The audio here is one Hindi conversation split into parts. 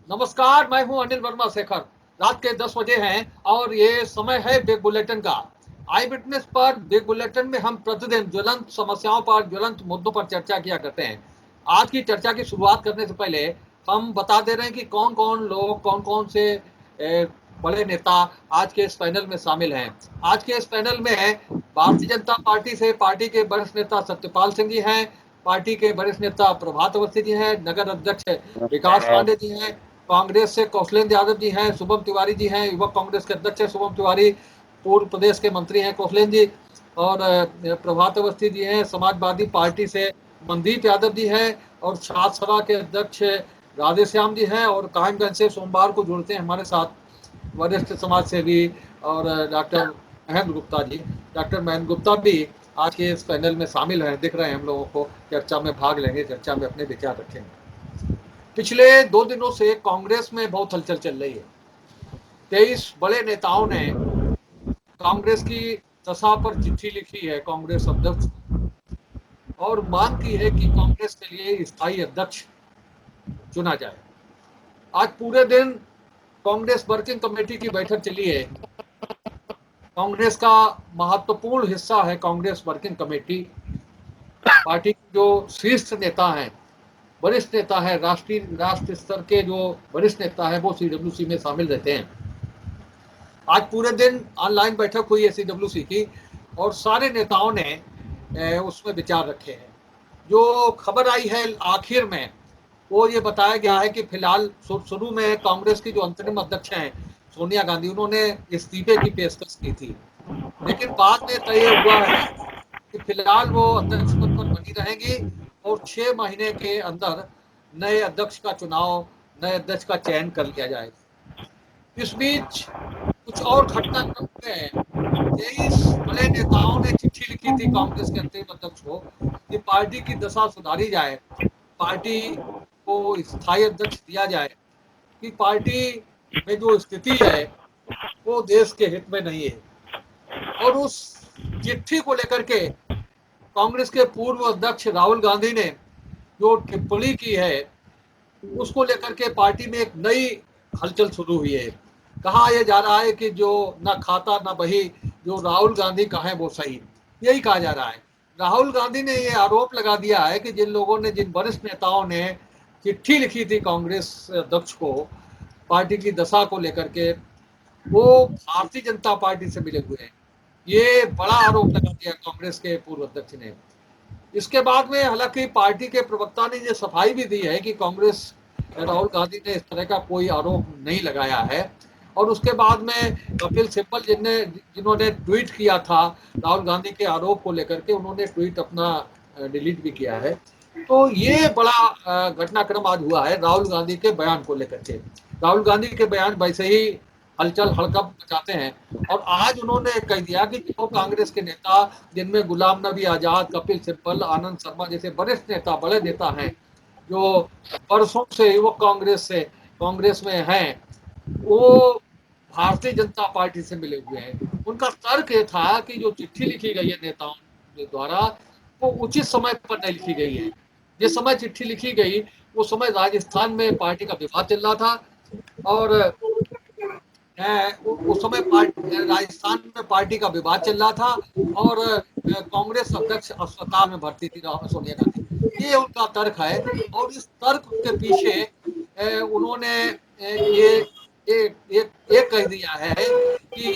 नमस्कार, मैं हूं अनिल वर्मा शेखर। रात के 10 बजे हैं और ये समय है बिग बुलेटिन का। आई विटनेस पर बिग बुलेटिन में हम प्रतिदिन ज्वलंत समस्याओं पर, ज्वलंत मुद्दों पर चर्चा किया करते हैं। आज की चर्चा की शुरुआत करने से पहले हम बता दे रहे हैं कि कौन कौन लोग, कौन कौन से बड़े नेता आज के इस पैनल में शामिल हैं। आज के इस पैनल में है भारतीय जनता पार्टी से पार्टी के वरिष्ठ नेता सत्यपाल सिंह जी हैं, पार्टी के वरिष्ठ नेता प्रभात अवस्थी जी हैं, नगर अध्यक्ष विकास पांडे जी हैं, कांग्रेस से कौशलेंद्र यादव जी हैं, शुभम तिवारी जी हैं, युवक कांग्रेस के अध्यक्ष हैं शुभम तिवारी, पूर्व प्रदेश के मंत्री हैं कौशलेंद्र जी, और प्रभात अवस्थी जी हैं, समाजवादी पार्टी से मनदीप यादव जी हैं, और छात्र सभा के अध्यक्ष राधेश्याम जी हैं, और कायमगंज से सोमवार को जुड़ते हैं हमारे साथ वरिष्ठ समाज सेवी और डॉक्टर महेंद्र गुप्ता जी। डॉक्टर महेंद्र गुप्ता भी आज के इस पैनल में शामिल हैं, दिख रहे हैं हम लोगों को। चर्चा में भाग लेंगे, चर्चा में अपने विचार रखेंगे। पिछले 2 दिनों से कांग्रेस में बहुत हलचल चल रही है। 23 बड़े नेताओं ने कांग्रेस की दशा पर चिट्ठी लिखी है कांग्रेस अध्यक्ष और मांग की है कि कांग्रेस के लिए स्थायी अध्यक्ष चुना जाए। आज पूरे दिन कांग्रेस वर्किंग कमेटी की बैठक चली है। कांग्रेस का महत्वपूर्ण हिस्सा है कांग्रेस वर्किंग कमेटी। पार्टी के जो शीर्ष नेता हैं, वरिष्ठ नेता है, राष्ट्र स्तर के जो वरिष्ठ नेता है वो सीडब्ल्यूसी में शामिल रहते हैं। आज पूरे दिन ऑनलाइन बैठक हुई है सीडब्ल्यूसी की और सारे नेताओं ने उसमें विचार रखे हैं। जो खबर आई है आखिर में वो ये बताया गया है कि फिलहाल शुरू में कांग्रेस की जो अंतरिम अध्यक्ष हैं सोनिया गांधी, उन्होंने इस्तीफे की पेशकश की थी, लेकिन बाद में तय हुआ है कि फिलहाल वो अध्यक्ष पद पर बनी रहेंगी और 6 महीने के अंदर नए अध्यक्ष का चुनाव, नए अध्यक्ष का चयन कर लिया जाएगा। इस बीच कुछ और घटनाक्रम में 23 बड़े नेताओं ने चिट्ठी लिखी थी कांग्रेस के अंतरिम अध्यक्ष को कि पार्टी की दशा सुधारी जाए, पार्टी को स्थायी अध्यक्ष दिया जाए, कि पार्टी में जो स्थिति है वो देश के हित में नहीं है। और उस चिट्ठी को लेकर के कांग्रेस के पूर्व अध्यक्ष राहुल गांधी ने जो टिप्पणी की है उसको लेकर के पार्टी में एक नई हलचल शुरू हुई है। कहा यह जा रहा है कि जो ना खाता ना बही, जो राहुल गांधी का है वो सही, यही कहा जा रहा है। राहुल गांधी ने ये आरोप लगा दिया है कि जिन लोगों ने, जिन वरिष्ठ नेताओं ने चिट्ठी लिखी थी कांग्रेस अध्यक्ष को पार्टी की दशा को लेकर के, वो भारतीय जनता पार्टी से मिले हुए हैं। ये बड़ा आरोप लगा दिया कांग्रेस के पूर्व अध्यक्ष ने। इसके बाद में हालांकि पार्टी के प्रवक्ता ने ये सफाई भी दी है कि कांग्रेस, राहुल गांधी ने इस तरह का कोई आरोप नहीं लगाया है। और उसके बाद में कपिल सिब्बल जिन्होंने ट्वीट किया था राहुल गांधी के आरोप को लेकर के, उन्होंने ट्वीट अपना डिलीट भी किया है। तो ये बड़ा घटनाक्रम आज हुआ है राहुल गांधी के बयान को लेकर के। राहुल गांधी के बयान वैसे ही हलचल हड़कंप मचाते हैं और आज उन्होंने कह दिया कि जो कांग्रेस के नेता, जिनमें गुलाम नबी आजाद, कपिल सिब्बल, आनंद शर्मा जैसे वरिष्ठ नेता, बड़े नेता हैं, जो वर्षों से युवक कांग्रेस में हैं, वो भारतीय जनता पार्टी से मिले हुए हैं। उनका तर्क ये था कि जो चिट्ठी लिखी गई है नेताओं द्वारा वो उचित समय पर नहीं लिखी गई है। जिस समय चिट्ठी लिखी गई वो समय राजस्थान में पार्टी का विवाद चल रहा था और उस समय राजस्थान में पार्टी का विवाद चल रहा था और कांग्रेस अध्यक्ष अस्पताल में भर्ती थी सोनिया गांधी। ये उनका तर्क है और इस तर्क के पीछे उन्होंने ये ये कह दिया है कि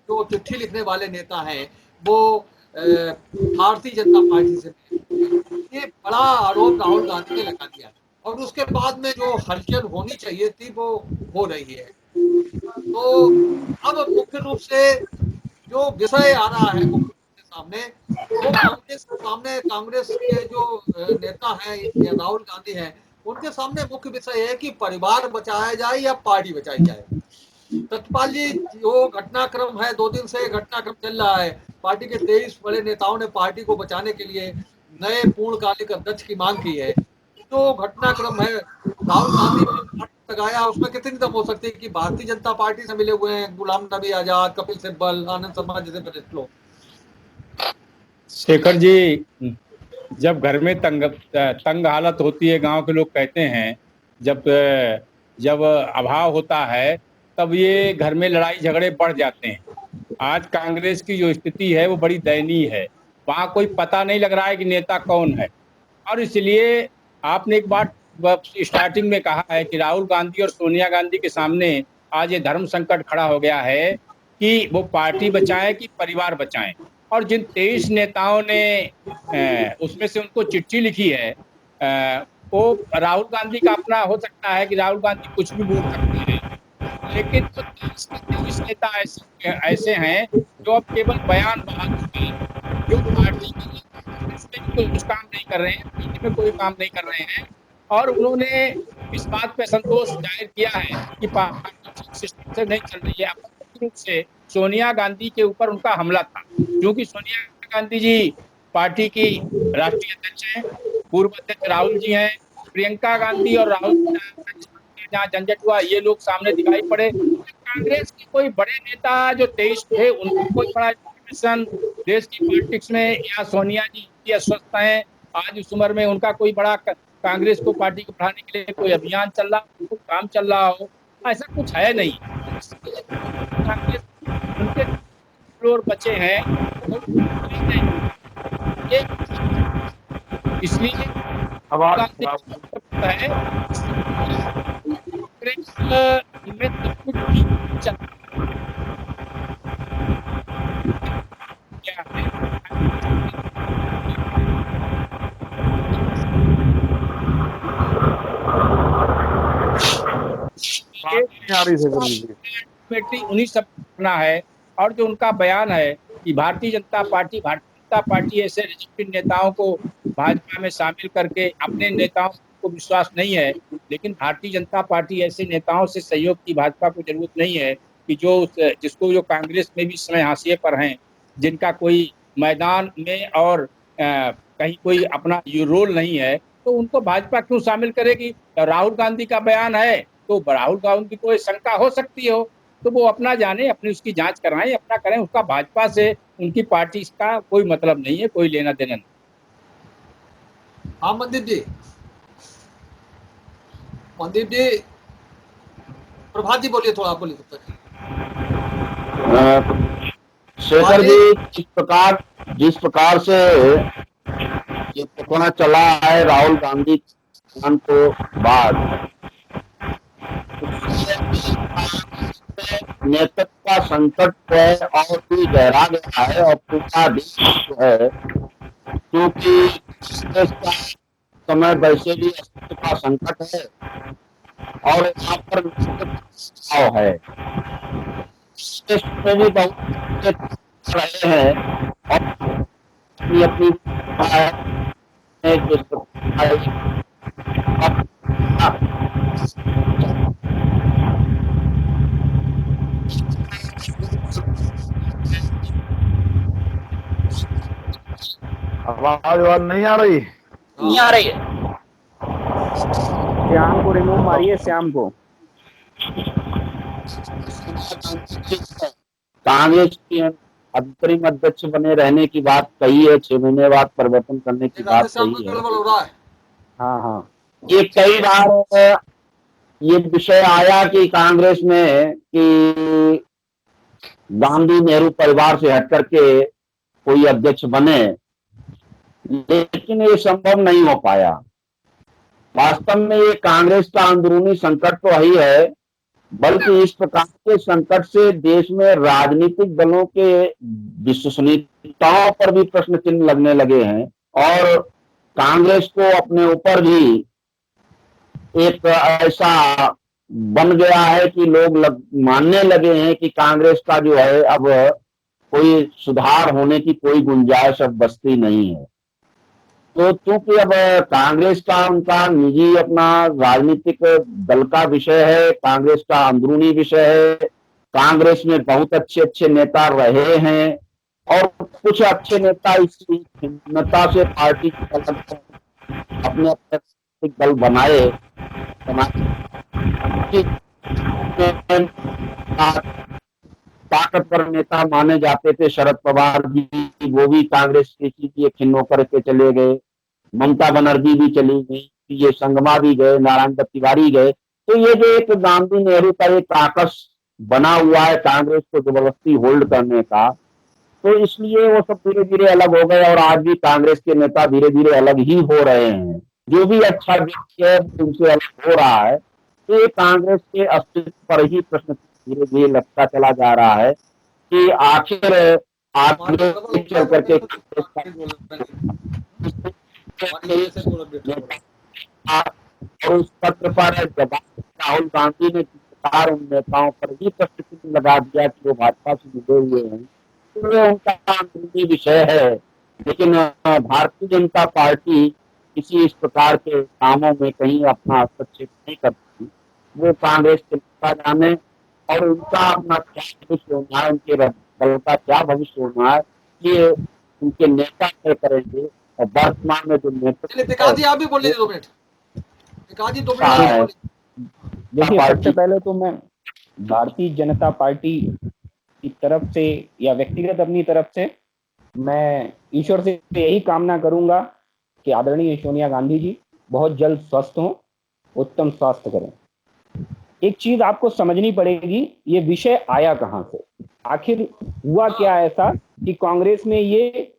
जो चिट्ठी लिखने वाले नेता हैं वो भारतीय जनता पार्टी से मिले। ये बड़ा आरोप राहुल गांधी ने लगा दिया और उसके बाद में जो हलचल होनी चाहिए थी वो हो रही है। तो अब मुख्य रूप से जो विषय आ रहा है मुख्य रूप से सामने, वो कांग्रेस के सामने, कांग्रेस के जो नेता हैं या राहुल गांधी हैं, उनके सामने मुख्य विषय है कि परिवार बचाया जाए या पार्टी बचाई जाए। सतपाल जी, जो घटनाक्रम है, 2 दिन से घटनाक्रम चल रहा है। पार्टी के 23 बड़े नेताओं ने पार्टी को बचाने के लिए नए पूर्णकालिक अध्यक्ष की मांग की है। जो घटनाक्रम है, राहुल गांधी ने लगाया, उसमें कितनी दम हो सकती है कि भारतीय जनता पार्टी से मिले हुए हैं गुलाम नबी आजाद, कपिल सिब्बल, आनंद शर्मा जैसे वरिष्ठ लोग। शेखर जी, जब घर में तंग तंग हालत होती है, गांव के लोग कहते हैं, जब जब अभाव होता है तब ये घर में लड़ाई झगड़े बढ़ जाते हैं। आज कांग्रेस की जो स्थिति है वो बड़ी दयनीय है। वहां कोई पता नहीं लग रहा है कि नेता कौन है। और इसलिए आपने एक बात स्टार्टिंग में कहा है कि राहुल गांधी और सोनिया गांधी के सामने आज ये धर्म संकट खड़ा हो गया है कि वो पार्टी बचाएं कि परिवार बचाएं। और जिन 23 नेताओं ने उसमें से उनको चिट्ठी लिखी है, वो राहुल गांधी का अपना हो सकता है कि राहुल गांधी कुछ भी बोल सकते हैं, लेकिन जो 23 नेता ऐसे ऐसे हैं जो अब केवल बयान बहादुर हैं, जो पार्टी के लिए कांग्रेस में भी कुछ काम नहीं कर रहे हैं, पार्टी में कोई काम नहीं कर रहे हैं। और उन्होंने इस बात पे संतोष जाहिर किया है कि पार्टी ठीक सिस्टम से नहीं चल रही है। अपने रूप से सोनिया गांधी के ऊपर उनका हमला था, क्योंकि सोनिया गांधी जी पार्टी की राष्ट्रीय अध्यक्ष हैं, पूर्व अध्यक्ष राहुल जी हैं, प्रियंका गांधी और राहुल जहाँ झंझट हुआ ये लोग सामने दिखाई पड़े। कांग्रेस के कोई बड़े नेता जो 23 थे उनको कोई बड़ा इंफॉर्मेशन देश की पॉलिटिक्स में, या सोनिया जी की अस्वस्थ हैं आज इस उम्र में, उनका कोई बड़ा कांग्रेस को पार्टी को बढ़ाने के लिए कोई अभियान चल रहा हो, कोई काम चल रहा हो, ऐसा कुछ है नहीं। कांग्रेस उनके फ्लोर बचे हैं ये, इसलिए है में सब कुछ चल क्या है। उन्हीं सब करना है। और जो उनका बयान है कि भारतीय जनता पार्टी ऐसे रिजिस्टर्ड नेताओं को भाजपा में शामिल करके अपने नेताओं को विश्वास नहीं है, लेकिन भारतीय जनता पार्टी ऐसे नेताओं से सहयोग की भाजपा को जरूरत नहीं है कि जिसको जो कांग्रेस में भी समय हाशिए पर हैं, जिनका कोई मैदान में और कहीं कोई अपना रोल नहीं है, तो उनको भाजपा क्यों शामिल करेगी। राहुल गांधी का बयान है तो राहुल गांधी को शंका हो सकती हो, तो वो अपना जाने, अपनी उसकी जांच कराएं, अपना करें, उसका भाजपा से उनकी पार्टी का कोई मतलब नहीं है, कोई लेना देना नहीं। हाँ मनदीप जी, प्रभात जी बोलिए, थोड़ा बोलिए। शेखर जी, जिस प्रकार से ये पता चला है राहुल गांधी को बाद, नेतृत्व का संकट है और भी गहरा गया है और पूरा देश है, क्योंकि समय वैसे भी अस्तित्व का संकट है और यहाँ पर है में भी बहुत रहे हैं और अपनी आवाज नहीं आ रही? नहीं आ रही है। श्याम को रिमूव मारिए, श्याम को। कांग्रेस की अंतरिम अध्यक्ष बने रहने की बात कही है, 6 महीने बाद परिवर्तन करने की बात कही है। हाँ हाँ, ये कई बार ये विषय आया कि कांग्रेस में कि गांधी नेहरू परिवार से हट करके कोई अध्यक्ष बने, लेकिन ये संभव नहीं हो पाया। वास्तव में ये कांग्रेस का अंदरूनी संकट तो वही है, बल्कि इस प्रकार के संकट से देश में राजनीतिक दलों के विश्वसनीयताओं पर भी प्रश्न चिन्ह लगने लगे हैं और कांग्रेस को अपने ऊपर भी एक ऐसा बन गया है कि लोग मानने लगे हैं कि कांग्रेस का जो है अब कोई सुधार होने की कोई गुंजाइश अब बचती नहीं है। तो चूंकि अब कांग्रेस का उनका निजी अपना राजनीतिक दल का विषय है, कांग्रेस का अंदरूनी विषय है, कांग्रेस में बहुत अच्छे अच्छे नेता रहे हैं और कुछ अच्छे नेता इसी खिन्नता से पार्टी अपने अपने दल बनाए ताकतवर नेता माने जाते थे। शरद पवार जी, वो भी कांग्रेस के खिन्न होकर के चले गए, ममता बनर्जी भी चली गई, ये संगमा भी गए, नारायण दत्त तिवारी गए, तो ये जो एक गांधी नेहरू का एक आकर्ष बना हुआ है कांग्रेस को जबरदस्ती होल्ड करने का, तो इसलिए वो सब धीरे धीरे अलग हो गए और आज भी कांग्रेस के नेता धीरे धीरे अलग ही हो रहे हैं। जो भी अच्छा व्यक्ति है उनसे अलग हो रहा है। तो ये कांग्रेस के अस्तित्व पर ही प्रश्न धीरे धीरे लगता चला जा रहा है कि आखिर आगे चल करके और उस पत्र पर जवाब राहुल गांधी ने उन नेताओं पर ही प्रश्न चिन्ह लगा दिया कि वो भाजपा से जुड़े हुए हैं, तो ये उनका अंदरूनी विषय है। लेकिन भारतीय जनता पार्टी किसी इस प्रकार के कामों में कहीं अपना हस्तक्षेप नहीं करती। वो कांग्रेस के नेता जाने और उनका अपना क्या भविष्य होना है, उनके दल का क्या भविष्य होना है, ये उनके नेता तय करेंगे। और वर्तमान में जो नेता पिकाजी आप भी बोलिए 2 मिनट। पिकाजी 2 मिनट आप बोलिए। देखिए, सबसे पहले तो मैं भारतीय जनता पार्टी की तरफ से या व्यक्तिगत अपनी तरफ से मैं ईश्वर से यही कामना करूंगा कि आदरणीय सोनिया गांधी जी बहुत जल्द स्वस्थ हों, उत्तम स्वास्थ्य करें। एक चीज आपको समझनी पड़ेगी, ये विषय आया कहां से, आखिर हुआ क्या ऐसा कि कांग्रेस में ये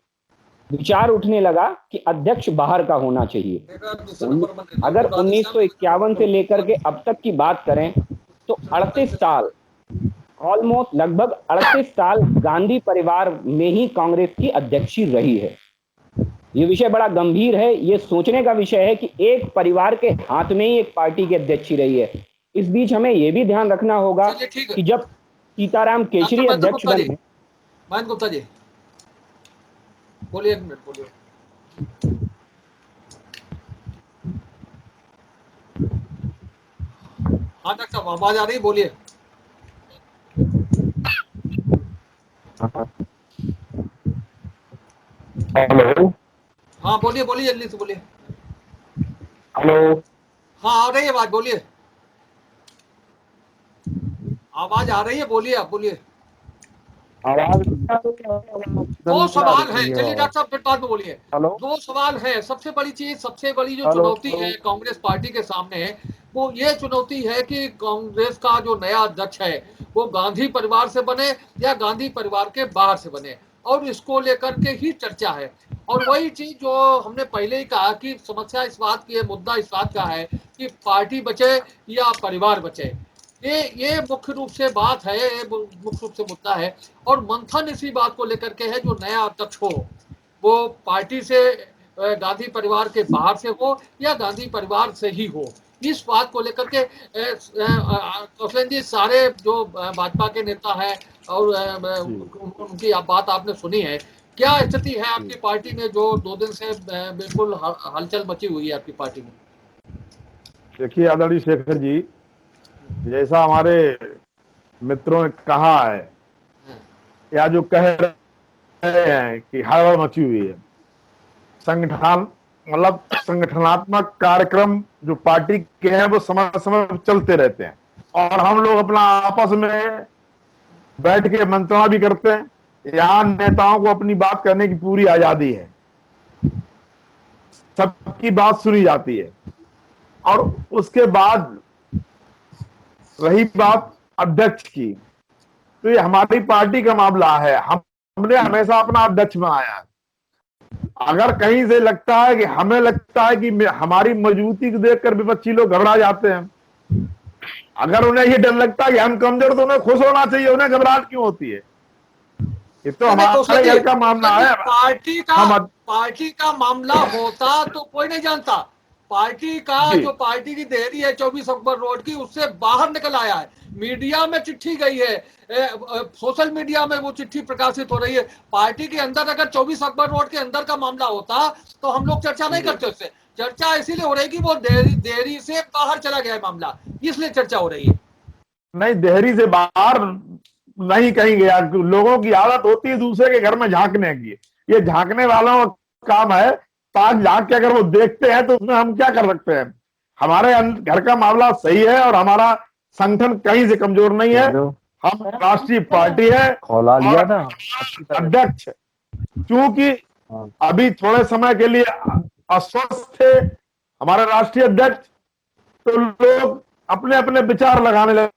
विचार उठने लगा कि अध्यक्ष बाहर का होना चाहिए। अगर 1951 से लेकर के अब तक की बात करें तो 38 साल, ऑलमोस्ट लगभग 38 साल गांधी परिवार में ही कांग्रेस की अध्यक्षी रही है। ये विषय बड़ा गंभीर है। ये सोचने का विषय है कि एक परिवार के हाथ में ही एक पार्टी की अध्यक्षी रही है। इस बीच हमें यह भी ध्यान रखना होगा कि जब सीताराम केसरी अध्यक्ष बने, महेंद्र गुप्ता जी बोलिए, 1 मिनट बोलिए। हाँ डॉक्टर साहब आवाज आ रही, बोलिए। हेलो, हाँ बोलिए बोलिए, जल्दी से बोलिए। हेलो, हाँ आ रही है आवाज, बोलिए। आवाज आ रही है, बोलिए, आप बोलिए। आवाज 2 सवाल है, चलिए डॉक्टर साहब फिर बाद में बोलिए। 2 सवाल है। सबसे बड़ी चीज, सबसे बड़ी जो चुनौती है कांग्रेस पार्टी के सामने, वो ये चुनौती है कि कांग्रेस का जो नया अध्यक्ष है वो गांधी परिवार से बने या गांधी परिवार के बाहर से बने, और इसको लेकर के ही चर्चा है। और वही चीज जो हमने पहले ही कहा कि समस्या इस बात की है, मुद्दा इस बात का है कि पार्टी बचे या परिवार बचे। ये मुख्य रूप से बात है, ये मुख्य रूप से मुद्दा है। और मंथन इसी बात को लेकर के है, जो नया अध्यक्ष हो वो पार्टी से गांधी परिवार के बाहर से हो या गांधी परिवार से ही हो। इस बात को लेकर के कौशलेंद्र जी, सारे जो भाजपा के नेता हैं और उनकी बात आपने सुनी है, क्या स्थिति है आपकी पार्टी में जो 2 दिन से बिल्कुल हलचल मची हुई है आपकी पार्टी में? देखिए आदरणीय शेखर जी, जैसा हमारे मित्रों ने कहा है या जो कह रहे हैं कि हड़बड़ मची हुई है, संगठन मतलब संगठनात्मक कार्यक्रम जो पार्टी के हैं वो समय समय पर चलते रहते हैं और हम लोग अपना आपस में बैठ के मंत्रणा भी करते हैं। यहाँ नेताओं को अपनी बात करने की पूरी आजादी है, सबकी बात सुनी जाती है। और उसके बाद रही बात अध्यक्ष की, तो ये हमारी पार्टी का मामला है। हमने हमेशा अपना अध्यक्ष बनाया है। अगर कहीं से लगता है कि हमें लगता है कि हमारी मजबूती को देखकर विपक्षी लोग घबरा जाते हैं, अगर उन्हें ये डर लगता है कि हम कमजोर, तो उन्हें खुश होना चाहिए, उन्हें घबराहट क्यों होती है? ये तो हमारे घर का मामला है। पार्टी का मामला होता तो कोई नहीं जानता। पार्टी का जो पार्टी की देहरी है 24 अक्बर रोड की, उससे बाहर निकल आया है। मीडिया में चिट्ठी गई है, सोशल मीडिया में वो चिट्ठी प्रकाशित हो रही है। पार्टी के अंदर अगर 24 अक्बर रोड के अंदर का मामला होता तो हम लोग चर्चा नहीं करते उससे। चर्चा इसीलिए हो रही कि वो देहरी से बाहर चला गया है मामला, इसलिए चर्चा हो रही है। नहीं, देहरी से बाहर नहीं कहीं गया। लोगों की आदत होती है दूसरे के घर में झांकने की। ये झांकने वालों का काम है। ताक झांक के अगर वो देखते हैं तो उसमें हम क्या कर सकते हैं? हमारे घर का मामला सही है और हमारा संगठन कहीं से कमजोर नहीं है। हम राष्ट्रीय पार्टी है। खोला लिया था अध्यक्ष क्योंकि अभी थोड़े समय के लिए अस्वस्थ थे हमारे राष्ट्रीय अध्यक्ष, तो लोग अपने अपने विचार लगाने लगे।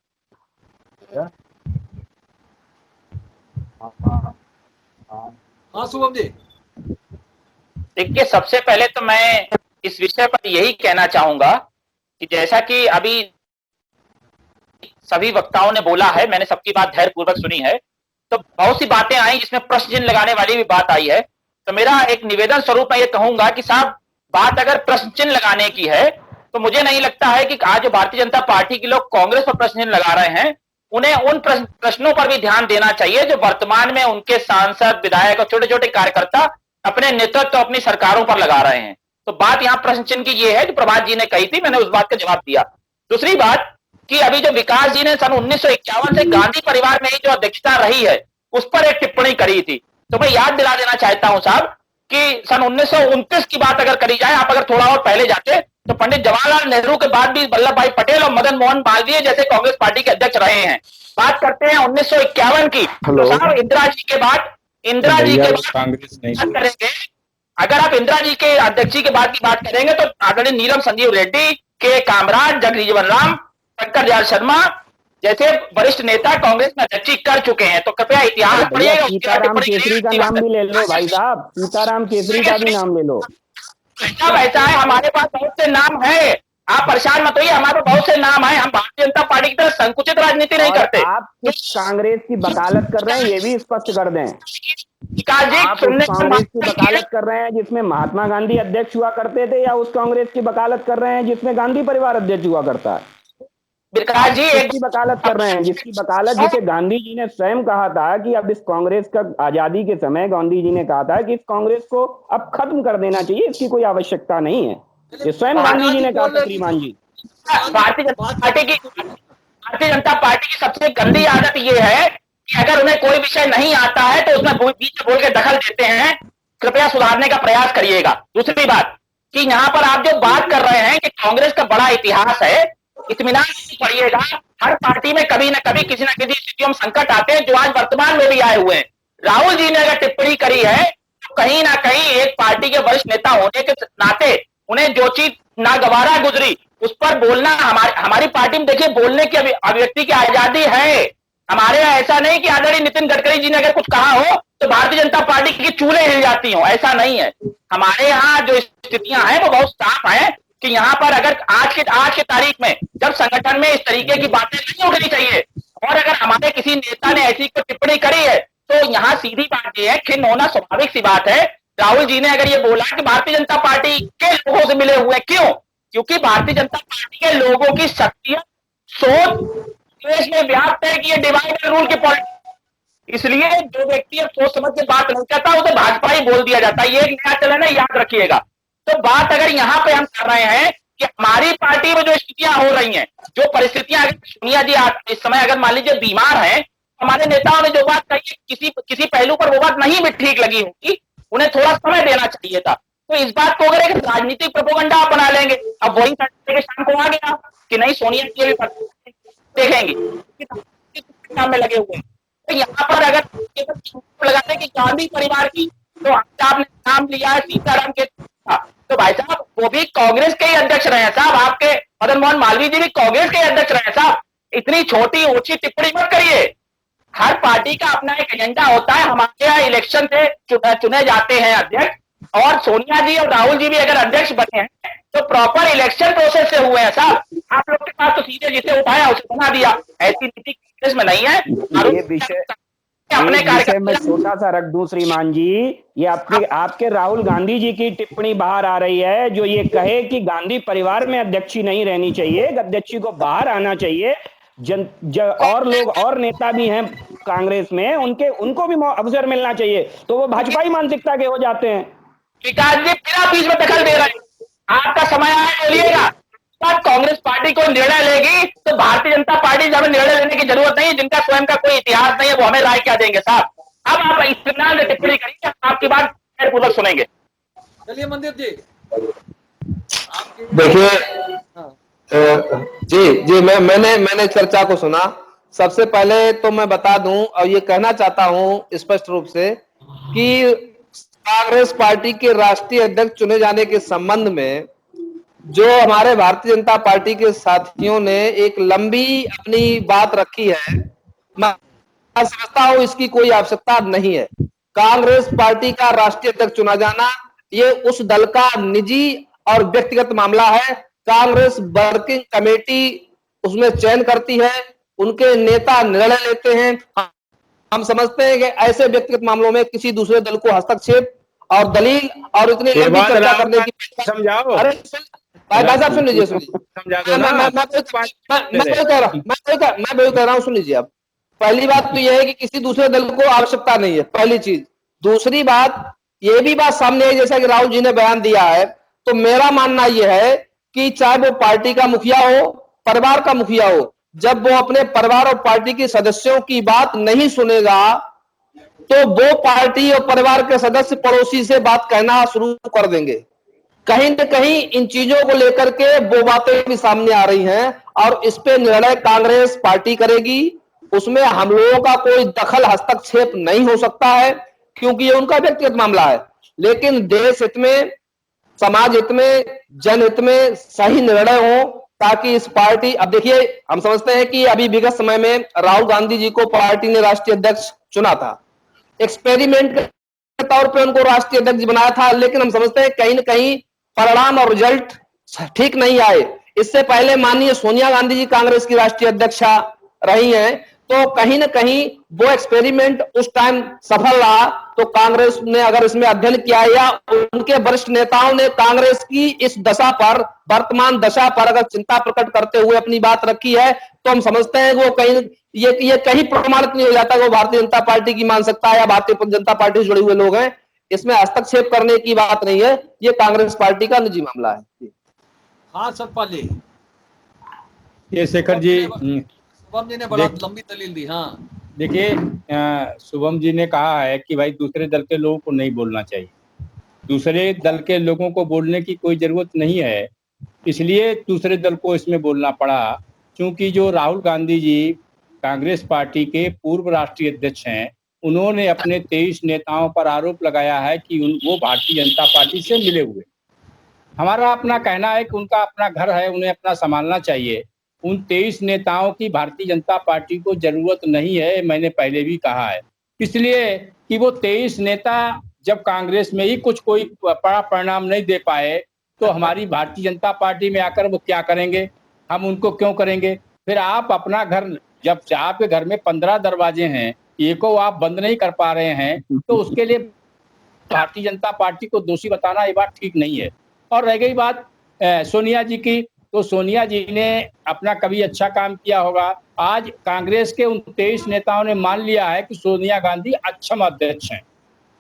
हाँ शुभम जी। देखिए, सबसे पहले तो मैं इस विषय पर यही कहना चाहूंगा कि जैसा कि अभी सभी वक्ताओं ने बोला है, मैंने सबकी बात धैर्यपूर्वक सुनी है, तो बहुत सी बातें आई जिसमें प्रश्न चिन्ह लगाने वाली भी बात आई है। तो मेरा एक निवेदन स्वरूप मैं ये कहूंगा कि साहब, बात अगर प्रश्न चिन्ह लगाने की है तो मुझे नहीं लगता है कि आज जो भारतीय जनता पार्टी के लोग कांग्रेस पर प्रश्न चिन्ह लगा रहे हैं, उन्हें उन प्रश्नों पर भी ध्यान देना चाहिए जो वर्तमान में उनके सांसद, विधायक और छोटे छोटे कार्यकर्ता अपने नेतृत्व, अपनी सरकारों पर लगा रहे हैं। तो बात यहाँ प्रश्न चिन्ह की ये है जो प्रभात जी ने कही थी, मैंने उस बात का जवाब दिया। दूसरी बात कि अभी जो विकास जी ने सन 1951 से गांधी परिवार में ही जो अध्यक्षता रही है उस पर एक टिप्पणी करी थी, तो मैं याद दिला देना चाहता हूं साहब कि सन 1929 की बात अगर करी जाए, आप अगर थोड़ा और पहले जाते तो पंडित जवाहरलाल नेहरू के बाद भी वल्लभ भाई पटेल और मदन मोहन मालवीय जैसे कांग्रेस पार्टी के अध्यक्ष रहे हैं। बात करते हैं 1951 की, तो साहब इंदिरा जी के बाद कांग्रेस नहीं बात करेंगे, अगर आप इंदिरा जी के अध्यक्ष के बाद की बात करेंगे तो आदरणीय नीलम संजीव रेड्डी, के कामराज, जगजीवन राम, शंकर दयाल शर्मा जैसे वरिष्ठ नेता कांग्रेस में अध्यक्ष कर चुके हैं। तो कृपया इतिहास पढ़िएगा। सीताराम केसरी का नाम भी ले लो भाई साहब, सीताराम केसरी का भी नाम ले लो। ऐसा है, हमारे पास बहुत से नाम है, आप परेशान मत होइए, हमारे पास बहुत से नाम है। हम भारतीय जनता पार्टी की तरह संकुचित राजनीति नहीं करते। आप किस कांग्रेस की वकालत कर रहे हैं ये भी स्पष्ट कर दें। आप उस कांग्रेस की वकालत कर रहे हैं जिसमें महात्मा गांधी अध्यक्ष हुआ करते थे, या उस कांग्रेस की वकालत कर रहे हैं जिसमें गांधी परिवार अध्यक्ष हुआ करता है? विकास जी किसकी वकालत कर रहे हैं? जिसकी वकालत, जिसे गांधी जी ने स्वयं कहा था कि अब इस कांग्रेस का, आजादी के समय गांधी जी ने कहा था कि इस कांग्रेस को अब खत्म कर देना चाहिए, इसकी कोई आवश्यकता नहीं है, ये स्वयं गांधी जी ने कहा था। श्रीमान जी, भारतीय जनता पार्टी की सबसे गंदी आदत ये है कि अगर उन्हें कोई विषय नहीं आता है तो उसमें बीच में बोल के दखल देते हैं। कृपया सुधारने का प्रयास करिएगा। दूसरी बात कि यहाँ पर आप जो बात कर रहे हैं कि कांग्रेस का बड़ा इतिहास है, इत्मीनान पढ़िएगा। हर पार्टी में कभी न कभी किसी न किसी स्थितियों में संकट आते हैं, जो आज वर्तमान में भी आए हुए हैं। राहुल जी ने अगर टिप्पणी करी है तो कहीं ना कहीं एक पार्टी के वरिष्ठ नेता होने के नाते उन्हें जो चीज नागवारा गुजरी उस पर बोलना, हमारी पार्टी में देखिए बोलने की अभिव्यक्ति की आजादी है। हमारे यहाँ ऐसा नहीं कि आदरणीय नितिन गडकरी जी ने अगर कुछ कहा हो तो भारतीय जनता पार्टी की चूल्हे हिल जाती हो, ऐसा नहीं है। हमारे यहाँ जो स्थितियां हैं वो बहुत साफ है कि यहाँ पर अगर आज के तारीख में जब संगठन में इस तरीके की बातें नहीं उठनी चाहिए और अगर हमारे किसी नेता ने ऐसी कोई टिप्पणी करी है तो यहाँ सीधी बात यह है, खिन्न होना स्वाभाविक सी बात है। राहुल जी ने अगर ये बोला कि भारतीय जनता पार्टी के लोगों से मिले हुए, क्यों? क्योंकि भारतीय जनता पार्टी के लोगों की शक्तियां, सोच देश में व्याप्त है कि ये डिवाइड एंड रूल की पॉलिटिक्स, इसलिए जो व्यक्ति सोच समझ के बात नहीं करता उसे भाजपा ही बोल दिया जाता है। ये एक नया चलन है, याद रखिएगा। तो बात अगर यहाँ पे हम कर रहे हैं कि हमारी पार्टी में जो स्थितियां हो रही हैं, जो परिस्थितियां, सोनिया जी इस समय अगर मान लीजिए बीमार हैं, हमारे नेताओं ने जो बात कही है किसी पहलू पर वो बात नहीं भी ठीक लगी होगी, उन्हें थोड़ा समय देना चाहिए था। तो इस बात को अगर एक राजनीतिक प्रोपेगेंडा आप बना लेंगे, अब वही के शाम को आ गया कि नहीं सोनिया जी भी देखेंगे काम में लगे हुए हैं। तो यहाँ पर अगर लगाते कि गांधी परिवार की, तो आपने नाम लिया है सीताराम के, तो भाई साहब वो भी कांग्रेस के ही अध्यक्ष रहे हैं साहब। आपके मदन मोहन मालवीय जी भी कांग्रेस के ही अध्यक्ष रहे हैं साहब। इतनी छोटी ऊंची टिप्पणी मत करिए। हर पार्टी का अपना एक एजेंडा होता है। हमारे यहाँ इलेक्शन से चुने जाते हैं अध्यक्ष, और सोनिया जी और राहुल जी भी अगर अध्यक्ष बने हैं तो प्रॉपर इलेक्शन प्रोसेस से हुए हैं साहब। आप लोग के पास तो सीधे जिसे उठाया उसे बना दिया, ऐसी नीति कांग्रेस में नहीं है। ये विषय मैं छोटा सा रख दूं श्रीमान जी, ये आपके राहुल गांधी जी की टिप्पणी बाहर आ रही है जो ये कहे कि गांधी परिवार में अध्यक्षी नहीं रहनी चाहिए, अध्यक्षी को बाहर आना चाहिए। और लोग और नेता भी हैं कांग्रेस में, उनको भी अवसर मिलना चाहिए, तो वो भाजपाई मानसिकता के हो जाते हैं। विकास जी बिना बीच में दखल दे रहे हैं, आपका समय आए बोलिएगा। कांग्रेस पार्टी कोई निर्णय लेगी तो भारतीय जनता पार्टी से हमें निर्णय लेने की जरूरत नहीं है। जिनका स्वयं का कोई इतिहास नहीं है वो हमें राय क्या देंगे साहब। अब आप इत्मीनान से टिप्पणी करिए, आपकी बात पूर्वक सुनेंगे। चलिए मंदिर जी, देखिए जी मैंने चर्चा को सुना। सबसे पहले तो मैं बता दूं और ये कहना चाहता हूं स्पष्ट रूप से कि कांग्रेस पार्टी के राष्ट्रीय अध्यक्ष चुने जाने के संबंध में जो हमारे भारतीय जनता पार्टी के साथियों ने एक लंबी अपनी बात रखी है, मैं समझता हूं इसकी कोई आवश्यकता नहीं है। कांग्रेस पार्टी का राष्ट्रीय अध्यक्ष चुना जाना ये उस दल का निजी और व्यक्तिगत मामला है। कांग्रेस वर्किंग कमेटी उसमें चयन करती है, उनके नेता निर्णय लेते हैं। हम समझते हैं कि ऐसे व्यक्तिगत मामलों में किसी दूसरे दल को हस्तक्षेप और दलील और इतनी ये लंबी बात चर्चा राहुल करने की समझाओ। अरे भाई साहब सुन लीजिए समझा दो ना। मैं वही कह रहा हूँ, सुन लीजिए। अब पहली बात तो यह है कि किसी दूसरे दल को आवश्यकता नहीं है, पहली चीज। दूसरी बात, ये भी बात सामने है जैसा कि राहुल जी ने बयान दिया है, तो मेरा मानना यह है कि चाहे वो पार्टी का मुखिया हो, परिवार का मुखिया हो, जब वो अपने परिवार और पार्टी के सदस्यों की बात नहीं सुनेगा तो वो पार्टी और परिवार के सदस्य पड़ोसी से बात कहना शुरू कर देंगे। कहीं न कहीं इन चीजों को लेकर के वो बातें भी सामने आ रही हैं और इस पे निर्णय कांग्रेस पार्टी करेगी। उसमें हम लोगों का कोई दखल हस्तक्षेप नहीं हो सकता है क्योंकि ये उनका व्यक्तिगत मामला है। लेकिन देश हित में, समाज हित में, जनहित में सही निर्णय हो ताकि इस पार्टी, अब देखिए हम समझते हैं कि अभी विगत समय में राहुल गांधी जी को पार्टी ने राष्ट्रीय अध्यक्ष चुना था, एक्सपेरिमेंट के तौर पे उनको राष्ट्रीय अध्यक्ष बनाया था, लेकिन हम समझते हैं कहीं न कहीं परिणाम और रिजल्ट ठीक नहीं आए। इससे पहले माननीय सोनिया गांधी जी कांग्रेस की राष्ट्रीय अध्यक्षा रही हैं, तो कहीं न कहीं वो एक्सपेरिमेंट उस टाइम सफल रहा। तो कांग्रेस ने अगर इसमें अध्ययन किया या उनके वरिष्ठ नेताओं ने कांग्रेस की इस दशा पर, वर्तमान दशा पर अगर चिंता प्रकट करते हुए अपनी बात रखी है, तो हम समझते हैं वो कहीं ये कहीं प्रमाणित नहीं हो जाता कि वो भारतीय जनता पार्टी की मान सकता है या भारतीय जनता पार्टी से जुड़े हुए लोग हैं। इसमें हस्तक्षेप करने की बात नहीं है, ये कांग्रेस पार्टी का निजी मामला है। हाँ सतपाल जी, ये शेखर जी, शुभम जी ने बड़ा लंबी दलील दी। हाँ देखिए, शुभम जी ने कहा है कि भाई दूसरे दल के लोगों को नहीं बोलना चाहिए। दूसरे दल के लोगों को बोलने की कोई जरूरत नहीं है, इसलिए दूसरे दल को इसमें बोलना पड़ा क्योंकि जो राहुल गांधी जी कांग्रेस पार्टी के पूर्व राष्ट्रीय अध्यक्ष हैं, उन्होंने अपने 23 नेताओं पर आरोप लगाया है कि वो भारतीय जनता पार्टी से मिले हुए। हमारा अपना कहना है कि उनका अपना घर है, उन्हें अपना संभालना चाहिए। उन 23 नेताओं की भारतीय जनता पार्टी को जरूरत नहीं है, मैंने पहले भी कहा है, इसलिए कि वो 23 नेता जब कांग्रेस में ही कोई बड़ा परिणाम नहीं दे पाए तो हमारी भारतीय जनता पार्टी में आकर वो क्या करेंगे, हम उनको क्यों करेंगे। फिर आप अपना घर, जब आपके घर में 15 दरवाजे हैं, एको आप बंद नहीं कर पा रहे हैं, तो उसके लिए भारतीय जनता पार्टी को दोषी बताना ये बात ठीक नहीं है। और रह गई बात सोनिया जी की, तो सोनिया जी ने अपना कभी अच्छा काम किया होगा। आज कांग्रेस के उन 23 नेताओं ने मान लिया है कि सोनिया गांधी अक्षम अध्यक्ष हैं,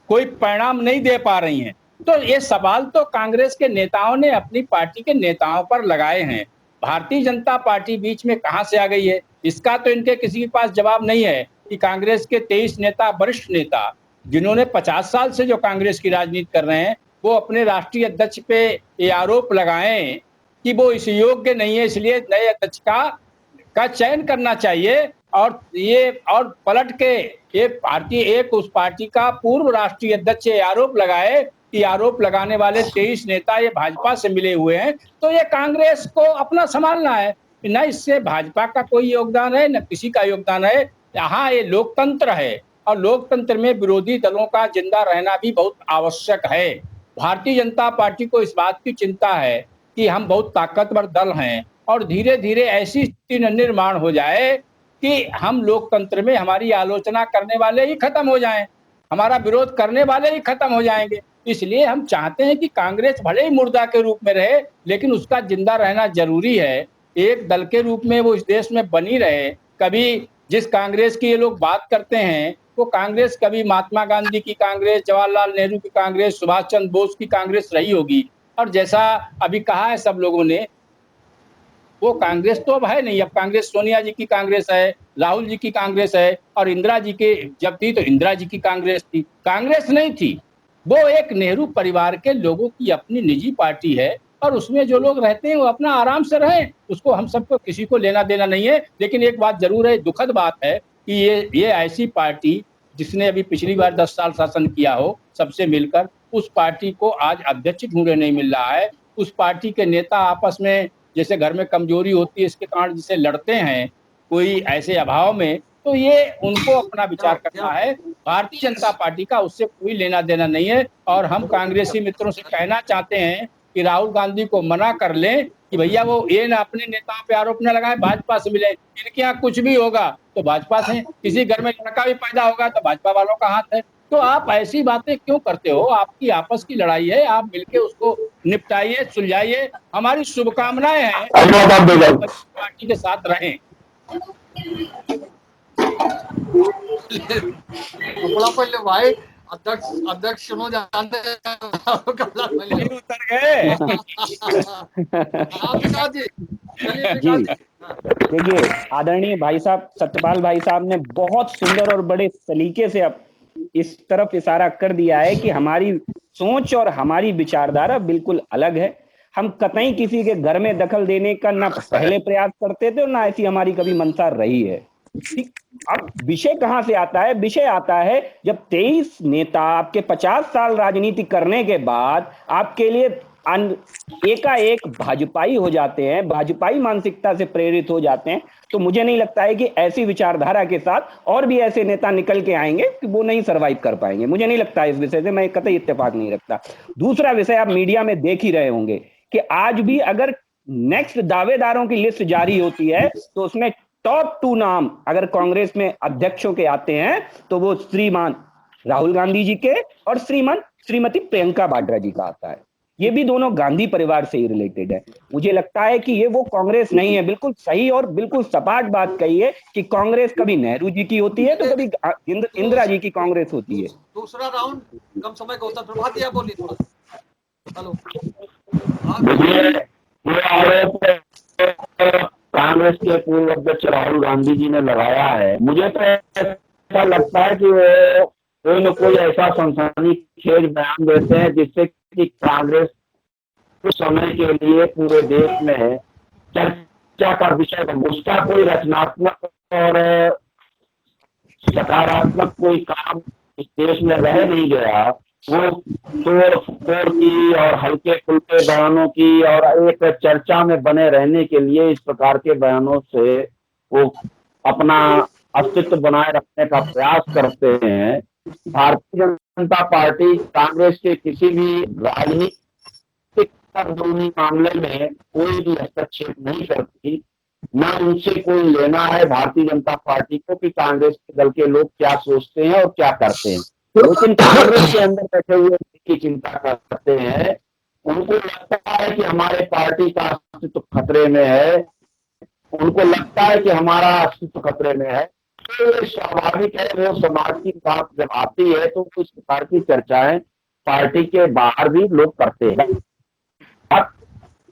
कोई परिणाम नहीं दे पा रही हैं, तो ये सवाल तो कांग्रेस के नेताओं ने अपनी पार्टी के नेताओं पर लगाए हैं। भारतीय जनता पार्टी बीच में कहां से आ गई है, इसका तो इनके किसी के पास जवाब नहीं है कि कांग्रेस के 23 नेता, वरिष्ठ नेता जिन्होंने 50 साल से जो कांग्रेस की राजनीति कर रहे हैं, वो अपने राष्ट्रीय अध्यक्ष पे ये आरोप लगाएं कि वो इस योग्य नहीं है, इसलिए नए अध्यक्ष का चयन करना चाहिए। और पलट के एक उस पार्टी का पूर्व राष्ट्रीय अध्यक्ष आरोप लगाए कि आरोप लगाने वाले 23 नेता ये भाजपा से मिले हुए हैं, तो ये कांग्रेस को अपना संभालना है। न इससे भाजपा का कोई योगदान है, न किसी का योगदान है। यहाँ ये लोकतंत्र है और लोकतंत्र में विरोधी दलों का जिंदा रहना भी बहुत आवश्यक है। भारतीय जनता पार्टी को इस बात की चिंता है कि हम बहुत ताकतवर दल हैं और धीरे धीरे ऐसी स्थिति निर्माण हो जाए कि हम लोकतंत्र में हमारी आलोचना करने वाले ही खत्म हो जाएं, हमारा विरोध करने वाले ही खत्म हो जाएंगे। इसलिए हम चाहते हैं कि कांग्रेस भले ही मुर्दा के रूप में रहे, लेकिन उसका जिंदा रहना जरूरी है। एक दल के रूप में वो इस देश में बनी रहे। कभी जिस कांग्रेस की ये लोग बात करते हैं, वो कांग्रेस कभी महात्मा गांधी की कांग्रेस, जवाहरलाल नेहरू की कांग्रेस, सुभाष चंद्र बोस की कांग्रेस रही होगी। और जैसा अभी कहा है सब लोगों ने, वो कांग्रेस तो अब है नहीं। अब कांग्रेस सोनिया जी की कांग्रेस है, राहुल जी की कांग्रेस है, और इंदिरा जी के जब थी तो इंदिरा जी की कांग्रेस थी। कांग्रेस नहीं थी, वो एक नेहरू परिवार के लोगों की अपनी निजी पार्टी है और उसमें जो लोग रहते हैं वो अपना आराम से रहें, उसको हम सबको किसी को लेना देना नहीं है। लेकिन एक बात जरूर है, दुखद बात है कि ये ऐसी पार्टी जिसने अभी पिछली बार 10 साल शासन किया हो सबसे मिलकर, उस पार्टी को आज अध्यक्ष ढूंढे नहीं मिल रहा है। उस पार्टी के नेता आपस में जैसे घर में कमजोरी होती है इसके कारण जिसे लड़ते हैं कोई ऐसे अभाव में, तो ये उनको अपना विचार करना है। भारतीय जनता पार्टी का उससे कोई लेना देना नहीं है। और हम कांग्रेसी मित्रों से कहना चाहते हैं कि राहुल गांधी को मना कर लें कि भैया वो ये ना अपने नेताओं पे आरोप न लगाए, भाजपा से मिले। इनके यहाँ कुछ भी होगा तो भाजपा से, किसी घर में लड़का भी पैदा होगा तो भाजपा वालों का हाथ है। तो आप ऐसी बातें क्यों करते हो? आपकी आपस की लड़ाई है, आप मिलके उसको निपटाइए, सुलझाइए। हमारी शुभकामनाएं हैं पार्टी के साथ रहें। कपड़ा पहले भाई अध्यक्ष सुनो जानते उतर गए। जी देखिए, आदरणीय भाई साहब सत्यपाल भाई साहब ने बहुत सुंदर और बड़े सलीके से अब इस तरफ इशारा कर दिया है कि हमारी सोच और हमारी विचारधारा बिल्कुल अलग है। हम कतई किसी के घर में दखल देने का ना पहले प्रयास करते थे और ना ऐसी हमारी कभी मंशा रही है। ठीक, अब विषय कहां से आता है? विषय आता है जब 23 नेता आपके 50 साल राजनीति करने के बाद आपके लिए एकाएक भाजपाई हो जाते हैं, भाजपाई मानसिकता से प्रेरित हो जाते हैं, तो मुझे नहीं लगता है कि ऐसी विचारधारा के साथ और भी ऐसे नेता निकल के आएंगे कि वो नहीं सरवाइव कर पाएंगे। मुझे नहीं लगता इस विषय से, मैं कतई इत्तेफाक नहीं रखता। दूसरा विषय, आप मीडिया में देख ही रहे होंगे कि आज भी अगर नेक्स्ट दावेदारों की लिस्ट जारी होती है तो उसमें टॉप 2 नाम अगर कांग्रेस में अध्यक्षों के आते हैं तो वो श्रीमान राहुल गांधी जी के और श्रीमती प्रियंका वाड्रा जी का आता है। ये भी दोनों गांधी परिवार से ही रिलेटेड है। मुझे लगता है कि ये वो कांग्रेस नहीं है। बिल्कुल सही और बिल्कुल सपाट बात कही है कि कांग्रेस कभी नेहरू जी की होती है तो कभी इंदिरा जी की कांग्रेस होती है। दूसरा राउंड कम समय का होता, प्रभात दिया बोलिए थोड़ा। हेलो, कांग्रेस के पूर्व अध्यक्ष राहुल गांधी जी ने लगाया है। मुझे तो ऐसा लगता है कि वो कोई न कोई ऐसा सनसनीखेज बयान देते हैं जिससे कि कांग्रेस कुछ समय के लिए पूरे देश में चर्चा का विषय बन। उसका कोई रचनात्मक और सकारात्मक कोई काम इस देश में रह नहीं गया। वो तोड़ की और हल्के फुल्के बयानों की और एक चर्चा में बने रहने के लिए इस प्रकार के बयानों से वो अपना अस्तित्व बनाए रखने का प्रयास करते हैं। भारतीय जनता पार्टी कांग्रेस के किसी भी राजनीतिक अंदरूनी मामले में कोई भी हस्तक्षेप नहीं करती, न उनसे कोई लेना है भारतीय जनता पार्टी को कि कांग्रेस के दल के लोग क्या सोचते हैं और क्या करते हैं। लेकिन कांग्रेस के अंदर बैठे हुए की चिंता करते हैं। उनको लगता है कि हमारे पार्टी का अस्तित्व खतरे में है, उनको लगता है कि हमारा अस्तित्व खतरे में है। तो स्वाभाविक है, वो समाज की बात जब आती है तो इस प्रकार की चर्चाएं पार्टी के बाहर भी लोग करते हैं। अब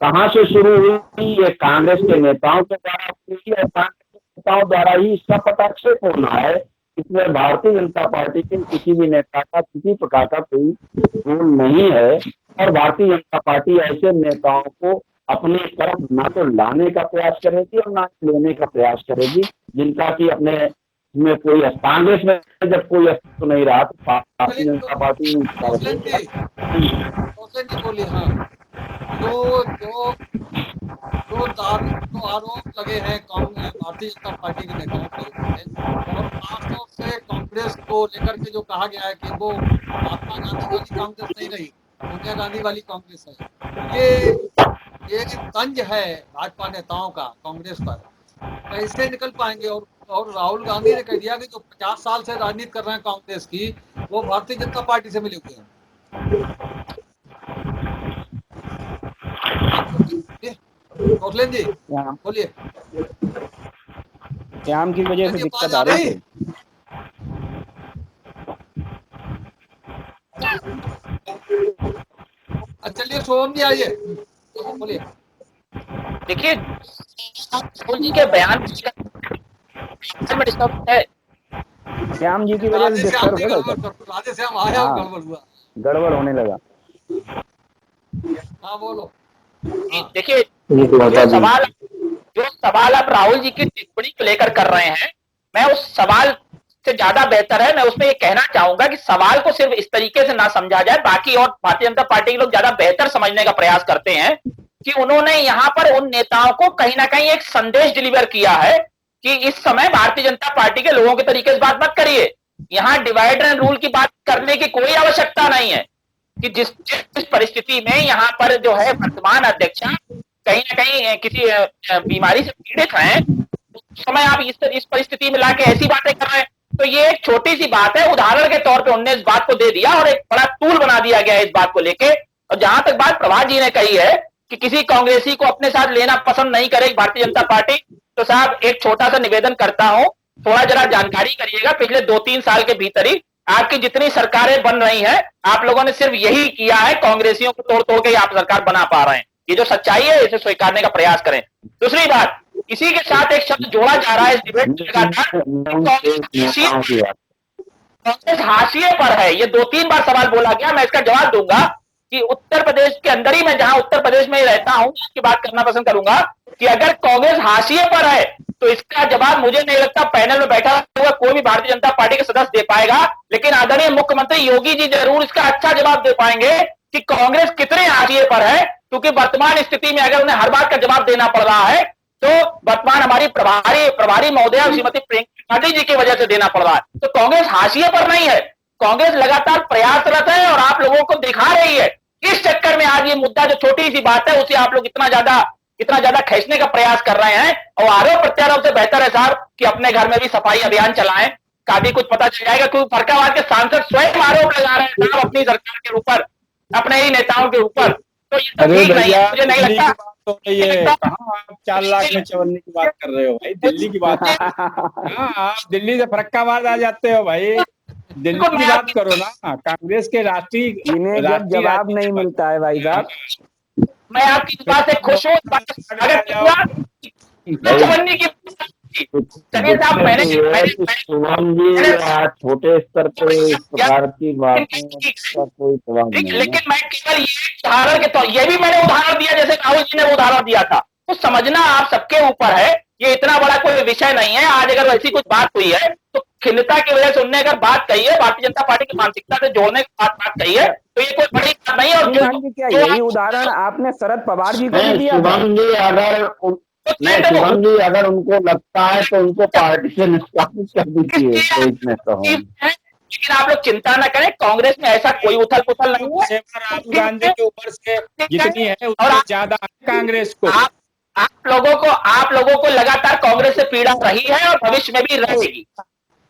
कहां से शुरू हुई? ये कांग्रेस के नेताओं के द्वारा हुई और कांग्रेस के नेताओं द्वारा ही इसका पटाक्षेप होना है। इसमें भारतीय जनता पार्टी के किसी भी नेता का किसी प्रकार का कोई रोल नहीं है और भारतीय जनता पार्टी ऐसे नेताओं को अपने तरफ ना तो लाने का प्रयास करेगी और ना लेने का प्रयास करेगी जिनका कि अपने में कोई कांग्रेस में जब कोई अस्तित्व नहीं रहा तो भारतीय जनता पार्टी बोलिए। हाँ, दो आरोप लगे हैं भारतीय जनता पार्टी के नेताओं पर और खासतौर से कांग्रेस को लेकर के जो कहा गया है कि वो महात्मा गांधी वाली कांग्रेस नहीं रही, सोनिया गांधी वाली कांग्रेस है। ये तंज है भाजपा नेताओं का कांग्रेस पर, कैसे निकल पाएंगे? और राहुल गांधी ने कह दिया कि जो 50 साल से राजनीति कर रहे हैं कांग्रेस की, वो भारतीय जनता पार्टी से मिले हुए हैं। कौशलेन जी बोलिए। श्याम की वजह से दिक्कत आ रही है। चलिए सोहम जी आइए, बोलिए। देखिए, राहुल जी के बयान है, श्याम जी की वजह से डिस्टर्ब हो राधे श्याम आया, गड़बड़ हुआ, गड़बड़ होने लगा। हाँ बोलो। देखिए, जो सवाल आप राहुल जी की टिप्पणी को लेकर कर रहे हैं, मैं उस सवाल से ज्यादा बेहतर है। मैं उसमें ये कहना चाहूंगा कि सवाल को सिर्फ इस तरीके से ना समझा जाए, बाकी और भारतीय जनता पार्टी के लोग ज्यादा बेहतर समझने का प्रयास करते हैं कि उन्होंने यहाँ पर उन नेताओं को कहीं ना कहीं एक संदेश डिलीवर किया है कि इस समय भारतीय जनता पार्टी के लोगों के तरीके से बात मत करिए, यहाँ डिवाइड एंड रूल की बात करने की कोई आवश्यकता नहीं है कि जिस परिस्थिति में यहाँ पर जो है वर्तमान अध्यक्ष कहीं ना कहीं किसी बीमारी से पीड़ित हैं, उस समय आप इस परिस्थिति में लाके ऐसी बातें कर रहे हैं। तो ये एक छोटी सी बात है, उदाहरण के तौर पे उन्होंने इस बात को दे दिया और एक बड़ा टूल बना दिया गया है इस बात को लेके। और जहां तक बात प्रभात जी ने कही है कि किसी कांग्रेसी को अपने साथ लेना पसंद नहीं करेगी भारतीय जनता पार्टी, तो साहब एक छोटा सा निवेदन करता हूं, थोड़ा जरा जानकारी करिएगा। पिछले 2-3 साल के भीतर ही आपकी जितनी सरकारें बन रही हैं, आप लोगों ने सिर्फ यही किया है, कांग्रेसियों को तोड़ तोड़ के आप सरकार बना पा रहे हैं। ये जो सच्चाई है इसे स्वीकारने का प्रयास करें। दूसरी बात, इसी के साथ एक शब्द जोड़ा जा रहा है इस डिबेट में, कांग्रेस हाशिए पर है। ये 2-3 बार सवाल बोला गया, मैं इसका जवाब दूंगा कि उत्तर प्रदेश के अंदर ही, मैं जहां उत्तर प्रदेश में ही रहता हूं, इसकी बात करना पसंद करूंगा कि अगर कांग्रेस हाशिए पर है तो इसका जवाब मुझे नहीं लगता पैनल में बैठा हुआ कोई भी भारतीय जनता पार्टी के सदस्य दे पाएगा, लेकिन आदरणीय मुख्यमंत्री योगी जी जरूर इसका अच्छा जवाब दे पाएंगे कि कांग्रेस कितने हाशिए पर है। क्योंकि वर्तमान स्थिति में अगर उन्हें हर बात का जवाब देना पड़ रहा है तो वर्तमान हमारी प्रभारी महोदया श्रीमती प्रियंका गांधी जी की वजह से देना पड़ रहा है। तो कांग्रेस हाशिए पर नहीं है, कांग्रेस लगातार प्रयासरत है और आप लोगों को दिखा रही है। इस चक्कर में आज ये मुद्दा जो छोटी सी बात है उसे आप लोग इतना ज्यादा खींचने का प्रयास कर रहे हैं। और आरोप प्रत्यारोप से बेहतर है साहब कि अपने घर में भी सफाई अभियान चलाएं, काफी कुछ पता चल जाएगा। क्योंकि फरकाबाद के सांसद स्वयं आरोप लगा रहे हैं साहब अपनी सरकार के ऊपर, अपने ही नेताओं के ऊपर। तो ये तो ठीक नहीं है, मुझे नहीं लगता। तो ये कहाँ आप 4 लाख में चवन्नी की बात कर रहे हो भाई, दिल्ली की बात। हाँ, आप दिल्ली से फरक्काबाद आ जाते हो भाई, दिल्ली की बात करो ना। कांग्रेस के राष्ट्रीय जवाब नहीं मिलता है भाई साहब। मैं आपकी बात से खुश हूँ। चवन्नी की छोटे स्तर पे इस प्रकार की बातों का कोई जवाब नहीं है। लेकिन मैं केवल ये उदाहरण के तौर, ये भी मैंने उदाहरण दिया जैसे राहुल जी ने उदाहरण दिया था, तो समझना आप सबके ऊपर है। ये इतना बड़ा कोई विषय नहीं है। आज अगर ऐसी कुछ बात हुई है तो खिन्नता की वजह से उनने अगर बात कही है, भारतीय जनता पार्टी की मानसिकता से जोड़ने की बात कही है, तो ये कोई बड़ी बात नहीं है। और क्या यही उदाहरण आपने शरद पवार जी को भी दिया था? शिवम जी अगर उनको लगता है तो उनको पार्टी से निष्कासित कर दीजिए, तो इसमें तो लेकिन आप लोग चिंता न करें, कांग्रेस में ऐसा कोई उथल पुथल नहीं है। राहुल गांधी के ऊपर से जितनी है उतनी ज्यादा कांग्रेस को, आप लोगों को लगातार कांग्रेस से पीड़ा रही है और भविष्य में भी रहेगी।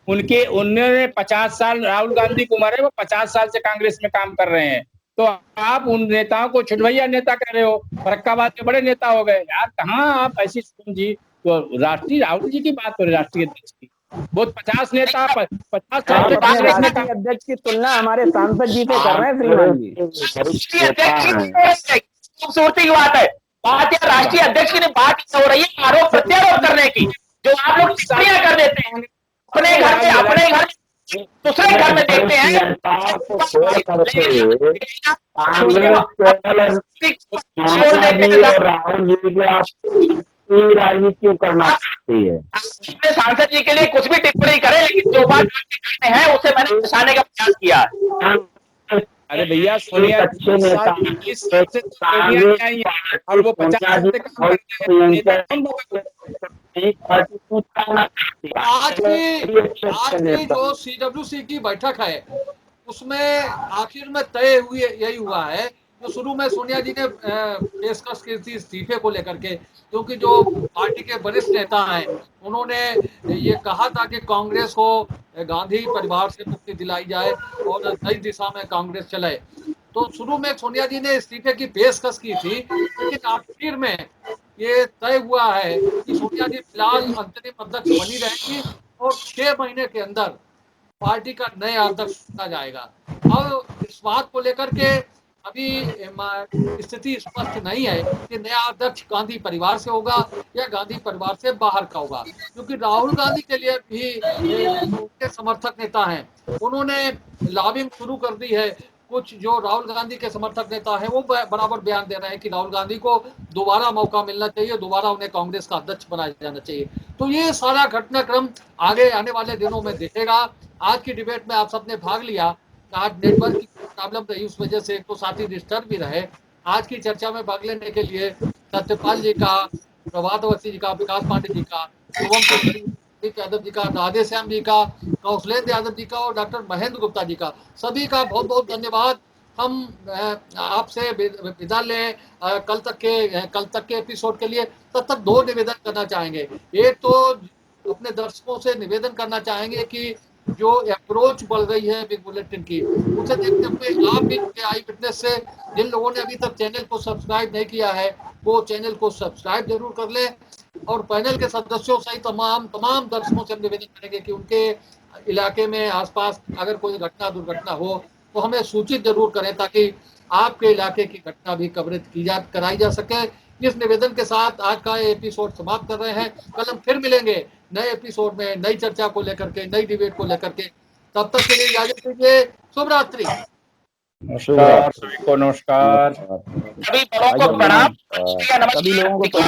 उन्होंने 50 साल, राहुल गांधी की उम्र है, वो 50 साल से कांग्रेस में काम कर रहे हैं। तो आप उन नेताओं को छुटभैया नेता कह रहे हो, फरक्काबाद के बड़े नेता हो गए यार। कहाँ आप ऐसी जी, तो राष्ट्रीय राहुल जी की बात हो रही, राष्ट्रीय अध्यक्ष की, वो 50 नेता 50 साल से कांग्रेस में अध्यक्ष की तुलना हमारे सांसद जी से कर रहे हैं श्रीमान जी। खूबसूरती की बात है, बात या राष्ट्रीय अध्यक्ष की बात हो रही है आरोप प्रत्यारोप करने की, जो आप लोग टिप्पणियां कर देते हैं अपने घर दूसरे घर में देखते हैं। राजनीति क्यों करना चाहती है? अपने सांसद जी के लिए कुछ भी टिप्पणी करें, लेकिन जो बात करते हैं उसे मैंने दर्शाने का प्रयास किया। अरे भैया, सोनिया अच्छे नेता और वो 50 से कम आज की जो CWC की बैठक है उसमें आखिर में तय हुई यही हुआ है जो शुरू में सोनिया जी ने पेशकश की थी इस्तीफे को लेकर के, क्योंकि जो पार्टी के वरिष्ठ नेता हैं उन्होंने ये कहा था कि कांग्रेस को गांधी परिवार से मुक्ति दिलाई जाए और नई दिशा में कांग्रेस चले। तो शुरू में सोनिया जी ने इस्तीफे की पेशकश की थी, लेकिन आखिर में ये तय हुआ है कि सोनिया जी फिलहाल अंतरिम अध्यक्ष बनी रहेंगी और 6 महीने के अंदर पार्टी का नया अध्यक्ष चुना जाएगा। और इस बात को लेकर के अभी स्थिति स्पष्ट नहीं है कि नया अध्यक्ष गांधी परिवार से होगा या गांधी परिवार से बाहर का होगा, क्योंकि राहुल गांधी के लिए भी उनके समर्थक नेता हैं, उन्होंने लॉबिंग शुरू कर दी है कुछ जो राहुल गांधी के समर्थक नेता है वो बराबर बयान दे रहे हैं कि राहुल गांधी को दोबारा मौका मिलना चाहिए, दोबारा उन्हें कांग्रेस का अध्यक्ष बनाया जाना चाहिए। तो ये सारा घटनाक्रम आगे आने वाले दिनों में दिखेगा। आज की डिबेट में आप सबने भाग लिया, आज नेटवर्क की प्रॉब्लम रही, उस वजह से तो साथी डिस्टर्ब भी रहे। आज की चर्चा में भाग लेने के लिए सत्यपाल जी का, प्रभात अवस्थी जी का, विकास पांडे जी का, शुभम यादव जी का, राधे श्याम जी का, कौशलेंद्र यादव जी का और डॉक्टर महेंद्र गुप्ता जी का, सभी का बहुत बहुत धन्यवाद। हम आपसे विदा लें कल तक के एपिसोड के लिए। तब तक दो निवेदन करना चाहेंगे। एक तो अपने दर्शकों से निवेदन करना चाहेंगे कि जो अप्रोच बढ़ रही है बिग बुलेटिन की, उसे देखते हुए आप भी आई विटनेस से जिन लोगों ने अभी तक चैनल को सब्सक्राइब नहीं किया है वो चैनल को सब्सक्राइब जरूर कर ले। और पैनल के सदस्यों सहित तमाम दर्शकों से हम निवेदन करेंगे कि उनके इलाके में आसपास अगर कोई घटना दुर्घटना हो तो हमें सूचित जरूर करें, ताकि आपके इलाके की घटना भी कवरेज कराई जा सके। इस निवेदन के साथ आज का एपिसोड समाप्त कर रहे हैं। कल हम फिर मिलेंगे नए एपिसोड में, नई चर्चा को लेकर के, नई डिबेट को लेकर के। तब तक के लिए इजाजत दीजिए। शुभ रात्रि। नमस्कार सभी को, नमस्कार। सभी बड़ों को प्रणाम, सभी लोगों को